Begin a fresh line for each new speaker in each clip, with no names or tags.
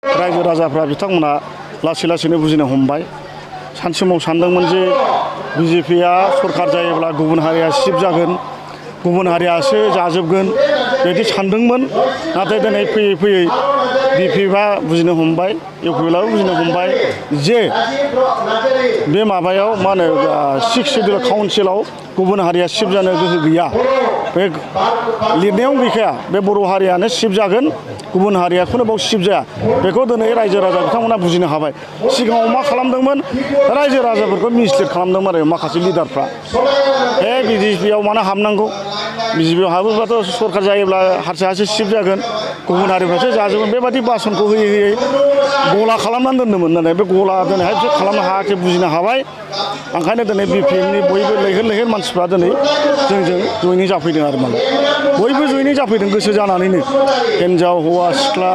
रायजो राजाफ्रा बिथांमोना लासै लासैनो बुजिनो हमबाय। सानसे समाव सानदोंमोन जे बिजेपिया सरकार जायोब्ला गुबुन हारिया सिब जागोन, गुबुन हारियासो जाजोबगोन बिदि सानदोंमोन। नाथाय दिनै फैयै फैयै बिपिएफआ बुजिनो हमबाय, इउपिएलआबो बुजिनो हमबाय जे बे माबायाव मा होनो 6 सिडिउल काउन्सिलाव गुबुन हारिया सिब जानो गोहो गैया। बे लिरनायावनो गैखाया बे बर' हारियानो सिब जागोन, गुबुन हारियाखौनो बाव सिब जाया। बेखौ दिनै रायजो राजा बिथांमोना बुजिनो हाबाय। सिगाङाव मा खालामदोंमोन, रायजो राजाफोरखौ मिसलिड खालामदोंमोन आरो माखासे लिडारफ्रा। बिजेपिआव मानो हाबनांगौ, बिजेपिआव हाबोबाथ' सरकार जायोब्ला हारसायासो सिब जागोन, गुबुन हारिफ्रासो जाजोबगोन, बेबादि बासनखौ होयै होयै गला खालामनानै दोन्दोंमोन। नाथाय बे गला दिनैहाय बिसोर खालामनो हायाखै, बुजिनो हाबाय। ओंखायनो दिनै बिपिएफनि बयबो लैहोर लैहोर मानसिफ्रा दिनै जोंजों जयनिं जाफैदों आरो माने बयबो जयनिं जाफैदों गोसो जानानैनो। हिन्जाव हौवा सिख्ला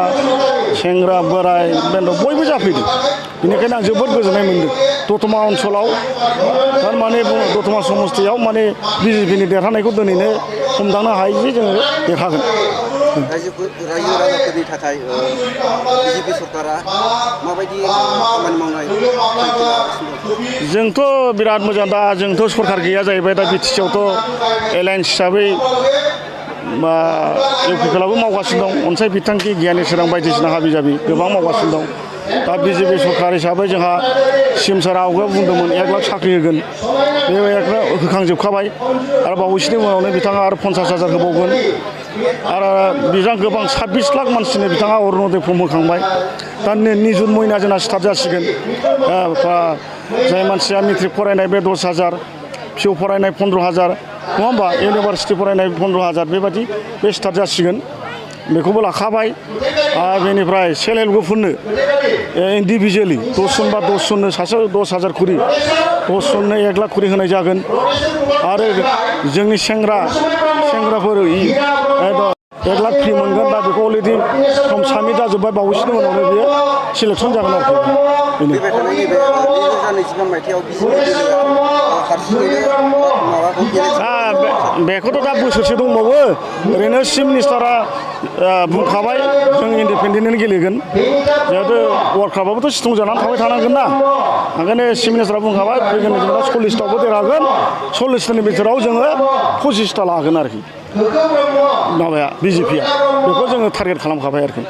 सेंग्रा बोराय बेन्थ' बयबो जाफैदों। बेनिखायनो आं जोबोद गोजोननाय मोन्दों। दतमा ओनसोलाव थारमाने दतमा समस्तियाव माने बिजेपिनि देरहानायखौ दिनैनो हमदांनो हायो जे जोङो देरहागोन।
रायजो राजाफोरनि थाखाय बिजेपि सरकारा माबायदि खामानि मावनाय
जोंथ' बिराद मोजां। दा जोंथ' सरकार गैया जाहैबाय। दा बिटिसिआवथ' एलायन्स हिसाबै इउपिएलआबो मावगासिनो दं। अनसाय बिथांखि गियानि सोरां बायदिसिना हाबि जाबि गोबां मावगासिनो दं। दा बिजेपि सरकार हिसाबै जोंहा सिएम सारा आवगायाव बुंदोंमोन 1 लाख साख्रि होगोन, बे 1 लाख होखांजोबखाबाय। आरो बावैसोनि उनावनो बिथाङा आरो 50,000 होबावगोन। आरो बिथाङा गोबां 26 लाख मानसिनो बिथाङा अरुनदय फर्म होखांबाय। दा निजुत मयना जोंना स्टार्ट जासिगोन। जाय मानसिया मेट्रिक फरायनाय बे 10,000, पिइउ फरायनाय 15,000, नङा होमबा, इउनिभार्सिटि फरायनाय 15,000 बेबादि बे स्टार्ट जासिगोन। बेखौबो लाखाबाय। बेनिफ्राय सेल्फ हेल्प ग्रुपफोरनो इन्डिभिजुवेलि 10 जन बा 10 जननो सासेयाव 10,000 खरि, 10 जननो 1 लाख खरि होनाय जागोन। आरो जोंनि सेंग्राफोर 1 लाख फ्रि मोनगोन। दा बेखौ अलरेडि फर्म साबमिट जाजोब्बाय। बावैसोनि उनावनो बेयो सिलेक्सन जागोन आरोखि। बेनो।
फैबाय थानाय नैबे 2025 मायथाइयाव
बेखौथ' दा बोसोरसे दंबावो। ओरैनो चिफ मिनिस्टारा बुंखाबाय जों इन्डिपेन्डेन्टनो गेलेगोन। जिहेतु वार्ल्ड कापआबोथ' स्ट्रं जानानै थाबाय थानांगोन ना। ओंखायनो चिफ मिनिस्टारा बुंखाबाय फैगोन जेनेबा 40थावबो देरहागोन, 40थानि बिथोराव जोङो 25था लागोन आरोखि। माबाया बिजेपिया बेखौ जोङो टारगेट खालामखाबाय आरोखि।